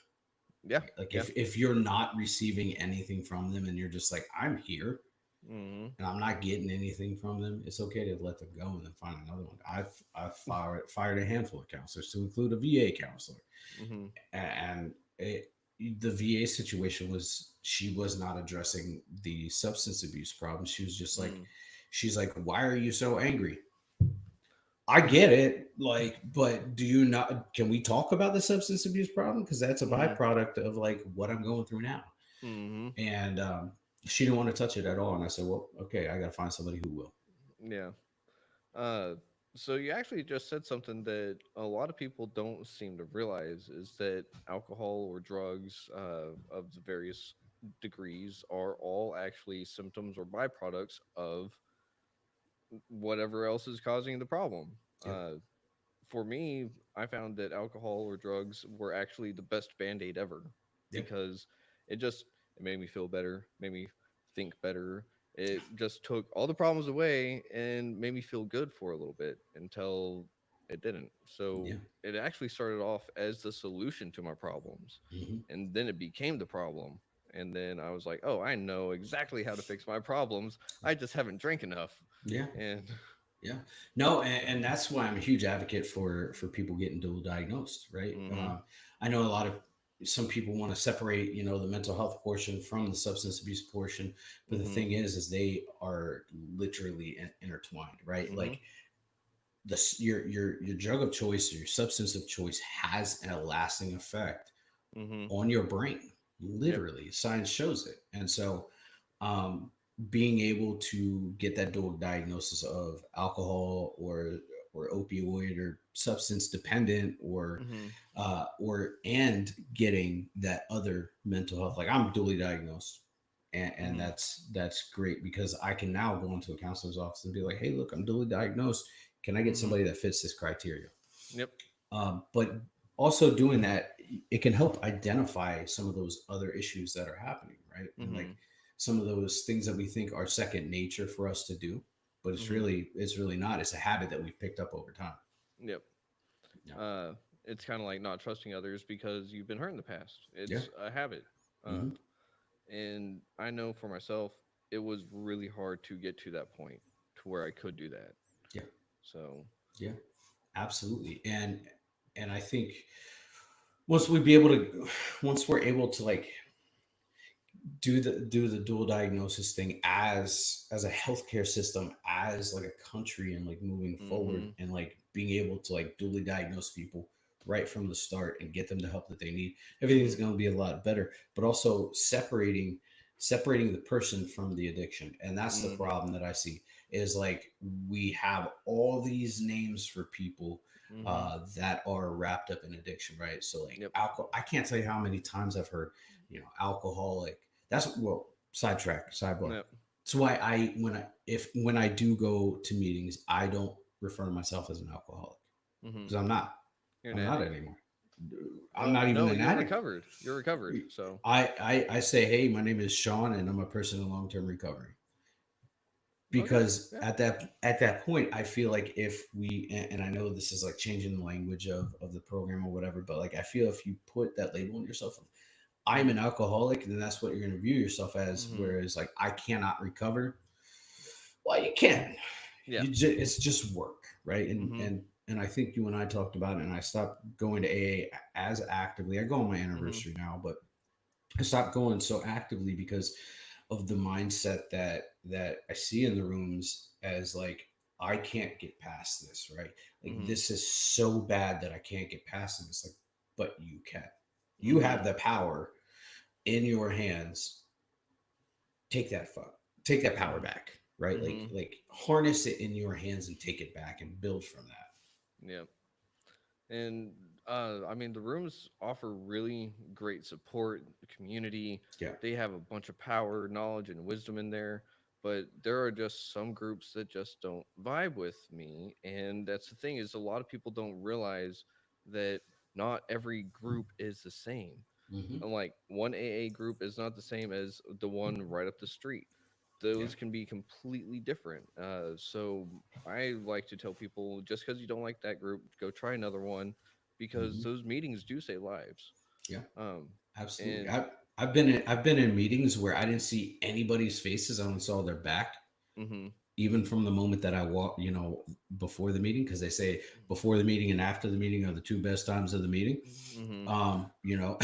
yeah, Like yeah. if you're not receiving anything from them and you're just like, I'm here Mhm. and I'm not getting anything from them, it's okay to let them go and then find another one. I've fired a handful of counselors, to include a VA counselor, Mhm. and the VA situation was she was not addressing the substance abuse problem. She was just like, Mm. she's like, why are you so angry? I get it, like, but do you not? Can we talk about the substance abuse problem, because that's a Mhm. byproduct of like what I'm going through now? Mhm. And she didn't want to touch it at all. And I said, well, okay, I got to find somebody who will. Yeah. Uh, so you actually just said something that a lot of people don't seem to realize is that alcohol or drugs of the various degrees are all actually symptoms or byproducts of whatever else is causing the problem. Yep. For me, I found that alcohol or drugs were actually the best band aid ever Yep. because it just it made me feel better, made me think better. It just took all the problems away and made me feel good for a little bit until it didn't. So Yeah. it actually started off as the solution to my problems, Hmm. and then it became the problem. And then I was like, oh, I know exactly how to fix my problems. I just haven't drank enough. Yeah. And Yeah. No, and that's why I'm a huge advocate for people getting dual diagnosed, right? mm-hmm, I know a lot of some people want to separate, the mental health portion from the substance abuse portion, but the mm-hmm, thing is they are literally intertwined, right? mm-hmm, Like your drug of choice or your substance of choice has a lasting effect mm-hmm. on your brain. Yep. Literally, science shows it. And so, um, being able to get that dual diagnosis of alcohol or opioid or substance dependent Mhm. or and getting that other mental health, like I'm dually diagnosed, and Mhm. that's great because I can now go into a counselor's office and be like, hey, look, I'm dually diagnosed, can I get Mhm. somebody that fits this criteria? Yep. But also doing that, it can help identify some of those other issues that are happening, right? And like Mhm. some of those things that we think are second nature for us to do, but Mhm. it's really not. It's a habit that we've picked up over time. Yep. Yeah. Uh, it's kind of like not trusting others because you've been hurt in the past. Yeah. It's a habit. Uh, Hmm. and I know for myself, it was really hard to get to that point to where I could do that. Yeah. So, Yeah. Absolutely. And I think once we be able to once we're able to like do the dual diagnosis thing as a healthcare system, as like a country, and like moving forward mhm. and like being able to like duly diagnose people right from the start and get them the help that they need, everything's Mhm. going to be a lot better. But also separating the person from the addiction, and that's the Mhm. problem that I see, is like we have all these names for people Mhm. that are wrapped up in addiction, right? So like Yep. alcohol, I can't tell you how many times I've heard, alcoholic. That's well, sidetrack, sidebar. Yep. That's why when I do go to meetings, I don't refer to myself as an alcoholic, Mhm. because I'm not. You're an I'm not addict. anymore. I'm not even No, an you're addict. recovered. You're recovered. So. I say, hey, my name is Sean, and I'm a person in long term recovery. Okay. Because Yeah. at that point, I feel like if we and I know this is like changing the language of the program or whatever, but like I feel if you put that label on yourself, I'm Mhm. an alcoholic, then that's what you're going to view yourself as. Mhm. Whereas like I cannot recover. Well, you can. Yeah. It's just work, right? Mhm. And I think you and I talked about it, and I stopped going to AA as actively. I go on my Mhm. anniversary now, but I stopped going so actively because of the mindset that I see in the rooms as like I can't get past this, right? Like Mhm. this is so bad that I can't get past it. It's like, but you can. You have Mhm. the power in your hands. Take that take that power Mhm. back, right? Mhm. Like harness it in your hands and take it back and build from that. Yeah. And I mean, the rooms offer really great support, community. Yeah. They have a bunch of power, knowledge, and wisdom in there. But there are just some groups that just don't vibe with me, and that's the thing, is a lot of people don't realize that not every group is the same. Hmm. And like one AA group is not the same as the one right up the street. Yeah. Those can be completely different. So I like to tell people, just because you don't like that group, go try another one, because Hmm. those meetings do save lives. Yeah. Um, Absolutely. and I've been in meetings where I didn't see anybody's faces. I only saw their back, mm-hmm, even from the moment that I walk, before the meeting, because they say before the meeting and after the meeting are the two best times of the meeting. mm-hmm, You know,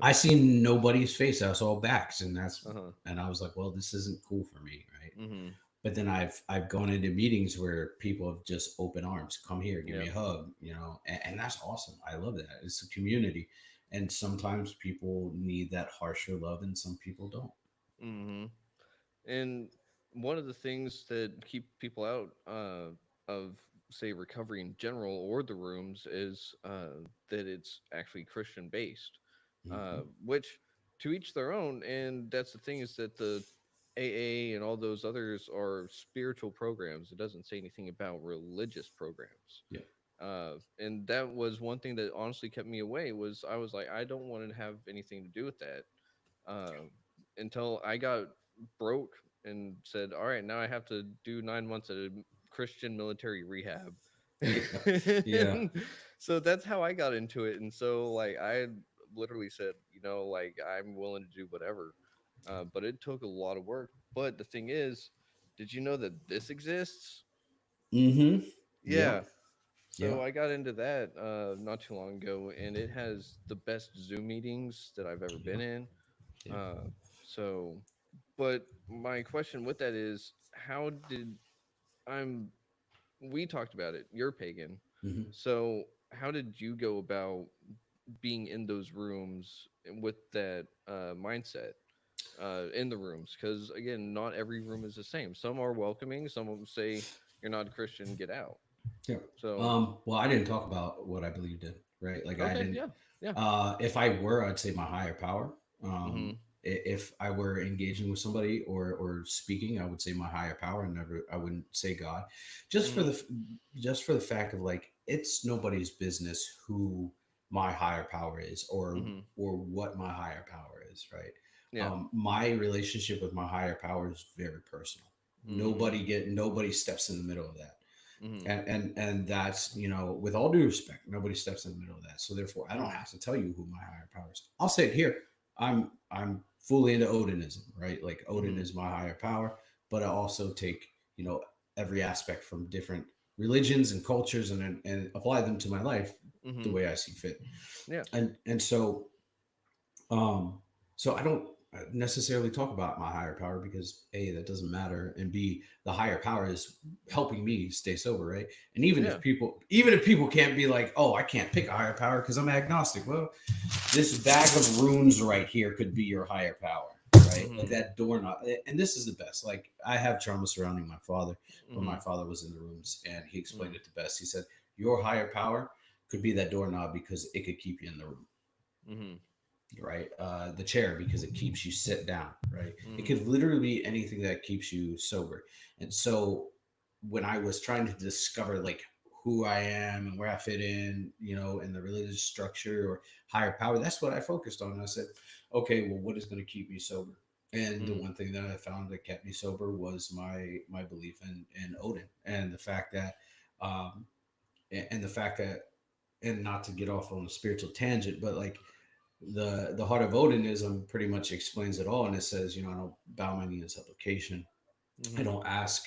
I seen nobody's face. I saw backs, uh-huh, and I was like, well, this isn't cool for me, right? mm-hmm, But then I've gone into meetings where people have just open arms, come here, give yeah, me a hug, and that's awesome. I love that. It's a community, and sometimes people need that harsher love, and some people don't. mm-hmm. And one of the things that keep people out of, say, recovery in general or the rooms is that it's actually Christian based, Hmm. which to each their own. And that's the thing, is that the AA and all those others are spiritual programs. It doesn't say anything about religious programs. Yeah. And that was one thing that honestly kept me away. Was I was like, I don't want to have anything to do with that, uh, until I got broke and said, "All right, now I have to do 9 months at a Christian military rehab." Yeah. Yeah. And so that's how I got into it. And so, like, I literally said, like, I'm willing to do whatever. But it took a lot of work. But the thing is, did you know that this exists? Hmm. Yeah. Yep. So Yep. I got into that not too long ago, and it has the best Zoom meetings that I've ever been Yep. in. Yep. So, but my question with that is, how did I'm? We talked about it. You're pagan, Hmm. so how did you go about being in those rooms with that mindset in the rooms? Because again, not every room is the same. Some are welcoming. Some will say, "You're not a Christian, get out." Yep. So, Well, I didn't talk about what I believed in, right? Like I okay, didn't. yeah, yeah, If I were, I'd say my higher power. mm-hmm, If I were engaging with somebody or speaking, I would say my higher power, and never. I wouldn't say God, just for mm-hmm, just for the fact of like it's nobody's business who my higher power is mm-hmm, or what my higher power is, right? yeah, My relationship with my higher power is very personal. mm-hmm, Nobody steps in the middle of that, mm-hmm, and that's with all due respect, nobody steps in the middle of that, so therefore I don't mm-hmm, have to tell you who my higher power is. I'll say it here. I'm fully into Odinism, right? Like Odin mm-hmm, is my higher power, but I also take every aspect from different religions and cultures and apply them to my life the mm-hmm, way I see fit. yeah, And so I don't necessarily talk about my higher power because A, that doesn't matter, and B, the higher power is helping me stay sober, right? And yeah, even if people can't be like, oh, I can't pick a higher power because I'm agnostic. Well, this bag of runes right here could be your higher power, right? Like mm-hmm, that doorknob. And this is the best. Like I have trauma surrounding my father when mm-hmm, my father was in the rooms, and he explained mm-hmm, it the best. He said, your higher power could be that doorknob because it could keep you in the room, mm-hmm, right? The chair because it keeps you sit down, right? It mm-hmm, could literally be anything that keeps you sober. And so when I was trying to discover like who I am and where I fit in, in the religious structure or higher power. That's what I focused on. I said, okay, well, what is going to keep me sober? And the Mm. one thing that I found that kept me sober was my belief in Odin and the fact that, um, and the fact that, and not to get off on a spiritual tangent, but like the heart of Odinism pretty much explains it all, and it says, I don't bow my knee in supplication. I Mhm. don't ask.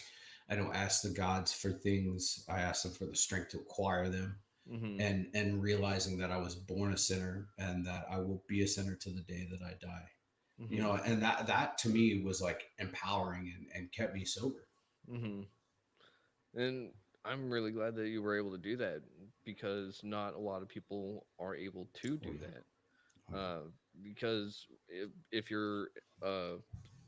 I don't ask the gods for things. I ask them for the strength to acquire them, Mhm. and realizing that I was born a sinner and that I will be a sinner to the day that I die. Mhm. And that to me was like empowering and kept me sober. Mhm. And I'm really glad that you were able to do that because not a lot of people are able to Oh do yeah. that. Oh Uh, because if you're uh,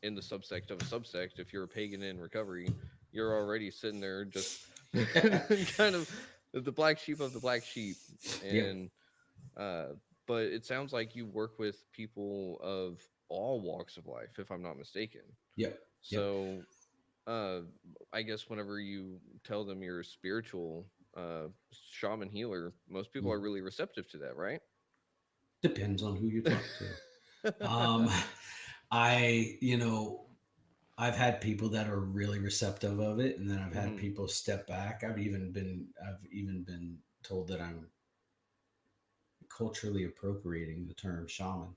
in the subsect of a subsect, if you're a pagan in recovery, you're already sitting there just yeah. kind of the black sheep of the black sheep. yeah. And uh, but it sounds like you work with people of all walks of life, if I'm not mistaken. Yep. Yep. So uh I guess whenever you tell them you're a spiritual shaman healer, most people Mm. are really receptive to that, right? Depends on who you talk to. Um, I, I've had people that are really receptive of it, and then I've had Hmm. people step back. I've even been told that I'm culturally appropriating the term shaman.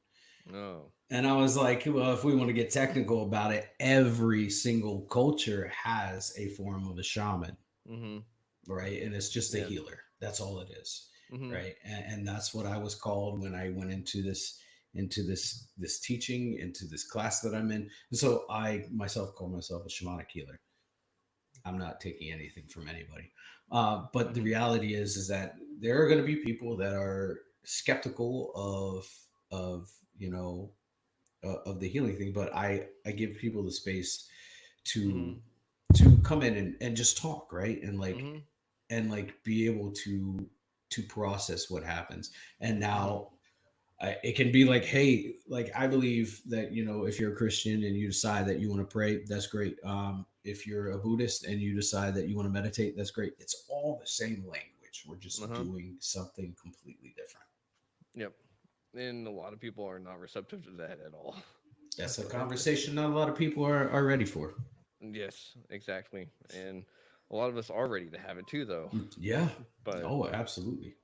Oh. And I was like, well, if we want to get technical about it, every single culture has a form of a shaman, Hmm. right? And it's just a Yes. healer. That's all it is, Hmm. right? And that's what I was called when I went into this teaching, into this class that I'm in. And so I myself call myself a shamanic healer. I'm not taking anything from anybody. But the Hmm. reality is that there are going to be people that are skeptical of you know of the healing thing. But I give people the space to Hmm. to come in and just talk, right, Hmm. and like be able to process what happens. And Hmm. now it can be like, hey, like I believe that if you're a Christian and you decide that you want to pray, that's great. If you're a Buddhist and you decide that you want to meditate, that's great. It's all the same language. We're just Uh-huh. doing something completely different. Yep. And a lot of people are not receptive to that at all. That's a And conversation not a lot of people are ready for. yes, exactly. And a lot of us are ready to have it too, though. Yeah. But Oh, absolutely.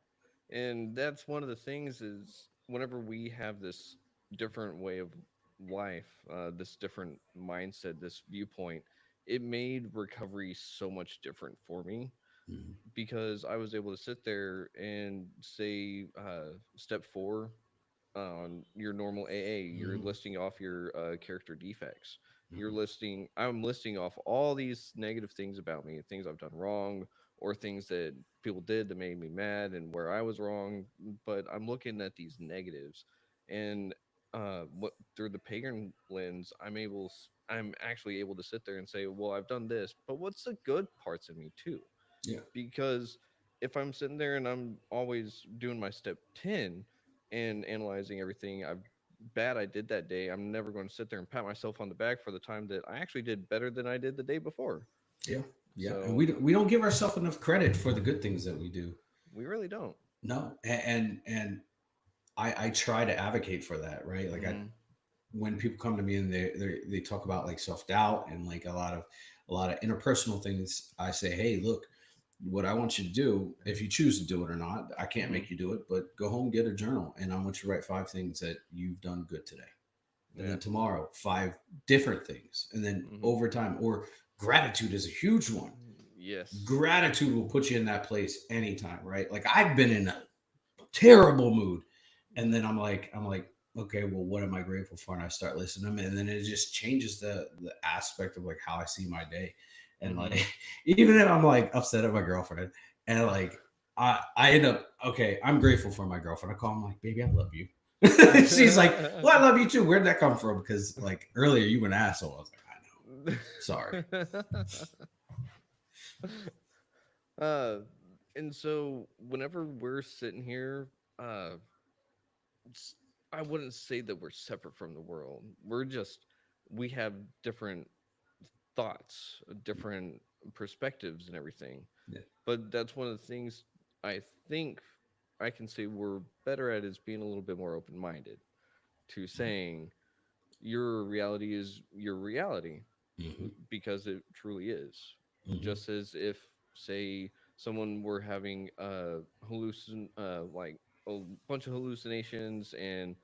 and that's one of the things is whenever we have this different way of life, this different mindset, this viewpoint, it made recovery so much different for me Mhm. because I was able to sit there and say, step 4 on your normal AA, you're Mhm. listing off your character defects. Mhm. I'm listing off all these negative things about me, things I've done wrong, or things that people did that made me mad and where I was wrong. But I'm looking at these negatives, and what through the pagan lens, I'm actually able to sit there and say, well, I've done this, but what's the good parts of me too? Yeah. Because if I'm sitting there and I'm always doing my step 10 and analyzing everything I did that day, I'm never going to sit there and pat myself on the back for the time that I actually did better than I did the day before. Yeah. Yeah. And So we don't give ourselves enough credit for the good things that we do. we really don't. No. And I try to advocate for that, right? Like Hmm. when people come to me and they talk about like self-doubt and like a lot of interpersonal things, I say, hey, look, what I want you to do, if you choose to do it or not, I can't Hmm. make you do it, but go home, get a journal, and I want you to write 5 things that you've done good today. And Yeah. then tomorrow, 5 different things. And then Hmm. over time, or gratitude is a huge one. Yes. Gratitude will put you in that place anytime, right? Like I've been in a terrible mood. And then I'm like, okay, well, what am I grateful for? And I start listening to them, and then it just changes the aspect of like how I see my day. And Hmm. like, even if I'm like upset at my girlfriend, and like I end up, okay, I'm grateful for my girlfriend. I call him like, baby, I love you. She's like, well, I love you too. Where'd that come from? Because like earlier you were an asshole. I was like, I know. Sorry. uh, and so whenever we're sitting here, uh, s- I wouldn't say that we're separate from the world. We have different thoughts, different perspectives, and everything. Yeah. But that's one of the things I think I can say we're better at is being a little bit more open minded to saying your reality is your reality Mm-hmm. because it truly is. Mm-hmm. Just as if, say, someone were having like a bunch of hallucinations and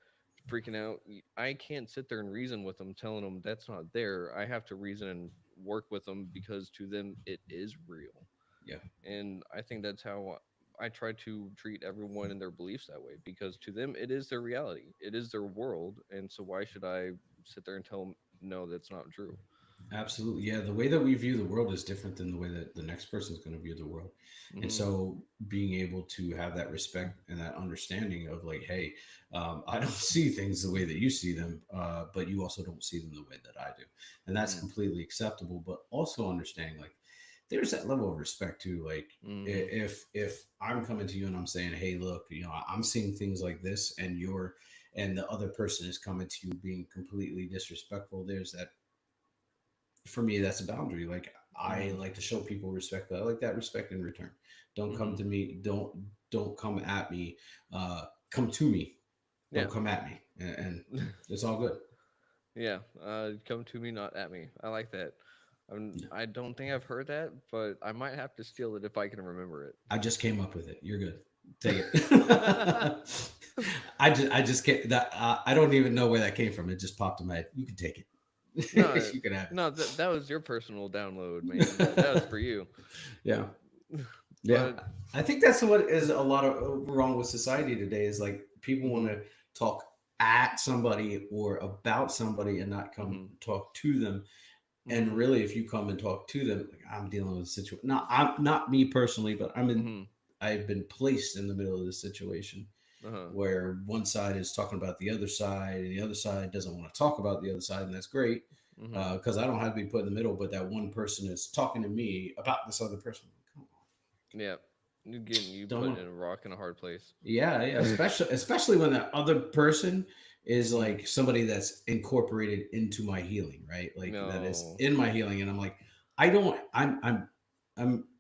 freaking out, I can't sit there and reason with them, telling them that's not there. I have to reason and work with them because to them it is real. Yeah, And I think that's how I try to treat everyone and their beliefs that way because to them it is their reality, it is their world, and so why should I sit there and tell them no, that's not true? absolutely. Yeah, the way that we view the world is different than the way that the next person is going to view the world. And Hmm. so being able to have that respect and that understanding of like, hey, I don't see things the way that you see them, but you also don't see them the way that I do. And that's Hmm. completely acceptable, but also understanding like there's that level of respect too. Like Hmm. if I'm coming to you and I'm saying, hey, look, I'm seeing things like this and the other person is coming to you being completely disrespectful, there's that for me that's a boundary. Like I Hmm. like to show people respect, but I like that respect in return. Don't come Hmm. to me, don't come at me, come to me, Yeah. don't come at me, and it's all good. Yeah. Come to me, not at me. I like that. I don't think I've heard that, but I might have to steal it if I can remember I just came up with it. You're good. Take it. it. I just can't that I don't even know where that came from. It just popped in my head. You can take it. No, You can have no, that was your personal download, man. That was it. for you. Yeah. Yeah, But I think that's what is a lot of wrong with society today is like people want hmm. to talk at somebody or about somebody and not come Hmm. talk to them. And Hmm. really, if you come and talk to them, like I'm dealing with a situation. I'm not me personally, but Hmm. I've been placed in the middle of this situation Uh-huh. where one side is talking about the other side, and the other side doesn't want to talk about the other side, and that's great Hmm. because I don't have to be put in the middle. But that one person is talking to me about this other person. Come on, Yeah. You getting you don't put want. in a rock in a hard place. Yeah, yeah, especially when that other person is Hmm. like somebody that's incorporated into my healing, right? Like that is No. in my healing, and I'm like, I don't, I'm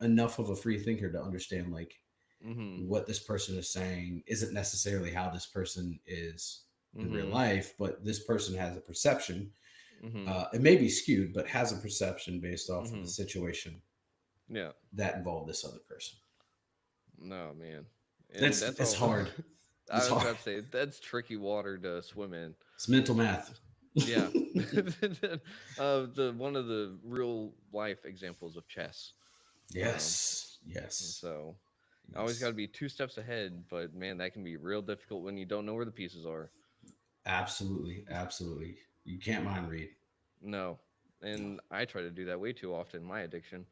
enough of a free thinker to understand like Hmm. what this person is saying isn't necessarily how this person is in real Hmm. life, but this person has a perception. Hmm. It may be skewed, but has a perception based off of the Hmm. situation Yeah. that involved this other person. No, man. And that's It's all. hard. I It's was hard. about to say that's tricky water to swim in. It's mental math. Yeah. The one of the real life examples of chess. Um, Yes, and yes, so always got to yes. be two steps ahead, but man, that can be real difficult when you don't know where the pieces are. Absolutely, absolutely. You can't mind read. No. No. And I try to do that way too often, my addiction.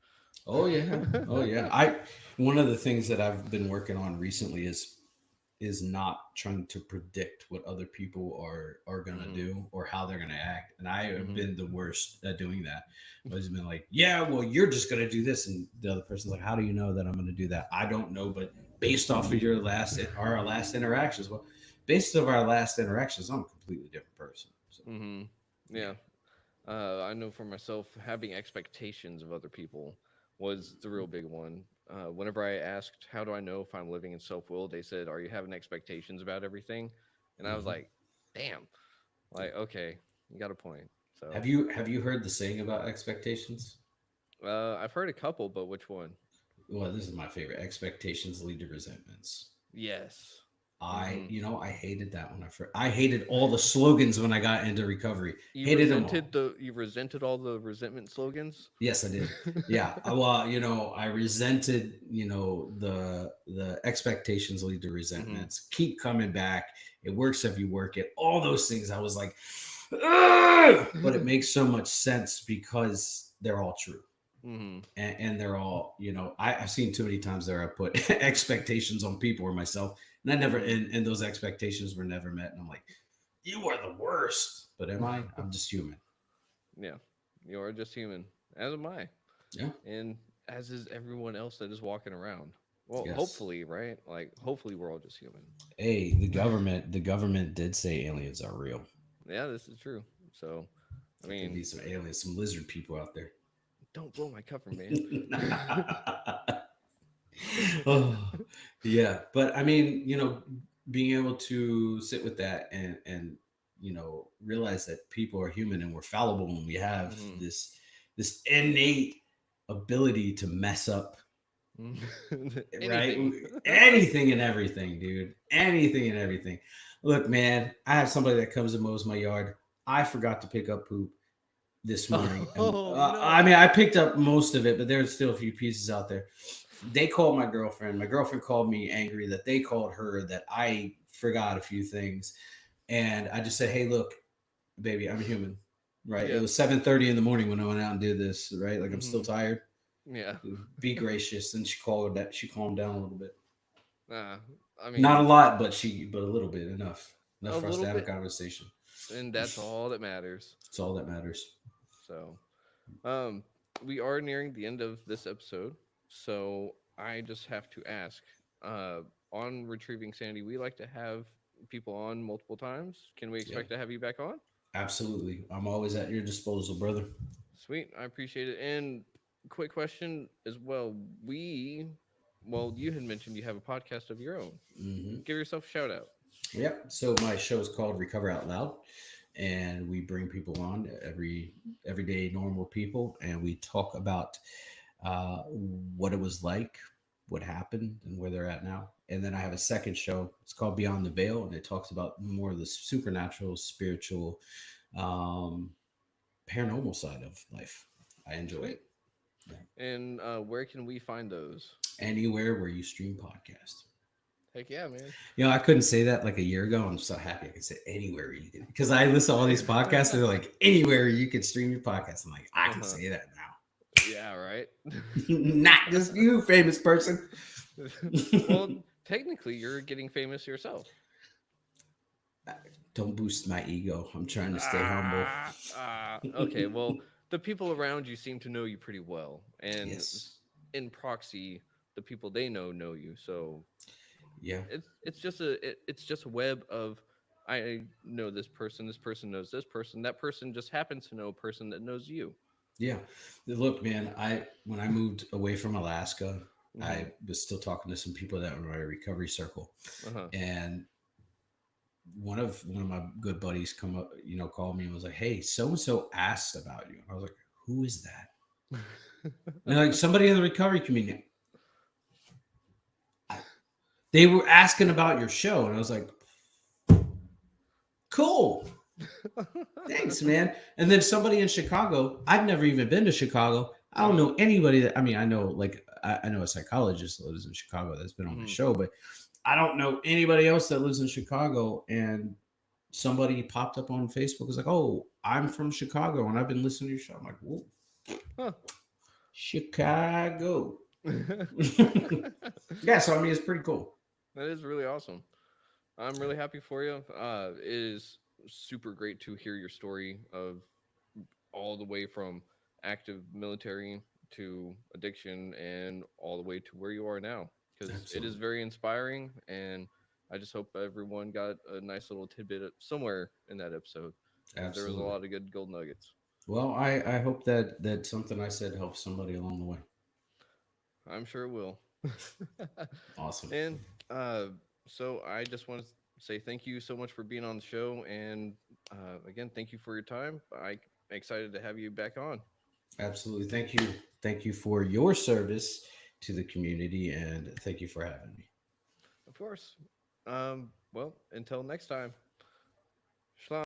Oh yeah, oh yeah. I one of the things that I've been working on recently is not trying to predict what other people are gonna Hmm. do or how they're gonna act. And I have Hmm. been the worst at doing that. I've just been like, yeah, well, you're just gonna do this, and the other person's like, how do you know that I'm gonna do that? I don't know, but based off of your last our last interactions, well, based off our last interactions, I'm a completely different person. So Hmm. yeah. Yeah. I know for myself, having expectations of other people was the real big one. Whenever I asked, how do I know if I'm living in self will, they said, are you having expectations about everything? And I was Hmm. like, damn, like, okay, you got a point. So, Have you heard the saying about expectations? I've heard a couple, but which one? Well, this is my favorite. Expectations lead to resentments. Yes. I, Hmm. I hated that when I hated all the slogans when I got into recovery. Hated them all. You resented all the resentment slogans? Yes, I did. Yeah. Well, I resented, the expectations lead to Hmm. resentments. Keep coming back. It works if you work it. All those things. I was like, "Ugh!" But it makes so much sense because they're all true. Hmm. And they're all I've seen too many times there I put expectations on people or myself, and I never Hmm. and those expectations were never met, and I'm like, you are the worst, but am I? I'm just human. Yeah. You are just human, as am I. Yeah. And as is everyone else that is walking around. Well, Yes. hopefully, right? Like, hopefully, we're all just human. Hey, the government did say aliens are real. Yeah, this is true. So, I There could mean, be some aliens, some lizard people out there. don't blow my cover, man. Oh, yeah. But I mean, being able to sit with that and realize that people are human and we're fallible and we have Hmm. this innate ability to mess up, right? Anything. Anything and everything, dude. Anything and everything. Look, man, I have somebody that comes and mows my yard. I forgot to pick up poop this morning, and Oh I no. mean, I picked up most of it, but there's still a few pieces out there. They called my girlfriend. My girlfriend called me angry that they called her, that I forgot a few things, and I just said, "Hey, look, baby, I'm human, right? It Yeah. was 7:30 in the morning when I went out and did this, right? Like I'm still Hmm. tired. Yeah. Be gracious." And she calmed down a little bit, Uh, I not a mean, lot, but a little bit, enough a for us to little have a bit, conversation. and that's all that matters. It's all that matters. So, um, we are nearing the end of this episode, so I just have to ask. Uh, on Retrieving Sanity, we like to have people on multiple times. Can we Yeah, expect to have you back on? absolutely. I'm always at your disposal, brother. Sweet, I appreciate it. And quick question as well. Well, you had mentioned you have a podcast of your own. Hmm. Give yourself a shout out. Yep. So my show is called Recover Out Loud, and we bring people on, everyday normal people, and we talk about what it was like, what happened, and where they're at now. And then I have a second show. It's called Beyond the Veil, and it talks about more of the supernatural, spiritual, um, paranormal side of life. I enjoy Sweet. it. Yeah. And where can we find those? Anywhere where you stream podcasts. Heck yeah, man. I couldn't say that like a year ago. I'm so happy I can say anywhere you can, because I listen to all these podcasts and they're like anywhere you can stream your podcast. I'm like, I can Uh-huh. say that now. Yeah, right. Not just you, famous person. Well, technically, you're getting famous yourself. Don't boost my ego. I'm trying to stay humble. Okay, well, the people around you seem to know you pretty well, and Yes. in proxy, the people they know you. So Yeah. it's just a web of I know this person knows this person, that person just happens to know a person that knows you. Yeah. Look, man, I when I moved away from Alaska, Mm-hmm. I was still talking to some people that were in my recovery circle. Uh-huh. And one of my good buddies come up, called me and was like, "Hey, so and so asked about you." And I was like, "Who is that?" And like somebody in the recovery community, I, they were asking about your show, and I was like, "Cool, thanks, man." And then somebody in Chicago, I've never even been to Chicago. I don't Uh-huh. know anybody that. I mean, I know I know a psychologist that lives in Chicago that's been on the Mm-hmm. show, but I don't know anybody else that lives in Chicago. And somebody popped up on Facebook, was like, "Oh, I'm from Chicago and I've been listening to your show." I'm like, "Whoa, Huh. Chicago." That Yeah, so I mean, it's pretty cool. is really awesome. I'm really happy for you. It is super great to hear your story of all the way from active military to addiction and all the way to where you are now, because it is Absolutely. very inspiring. And I just hope everyone got a nice little tidbit somewhere in that episode, because there was a Absolutely. lot of good gold nuggets. Well, I hope that something I said helps somebody along the way. I'm sure it will. Awesome. And uh, so I just want to say thank you so much for being on the show. And again, thank you for your time. I'm excited to have you back on. Absolutely. Thank you. Thank you for your service to the community, and thank you for having me. Of course. Well, until next time. Shalom.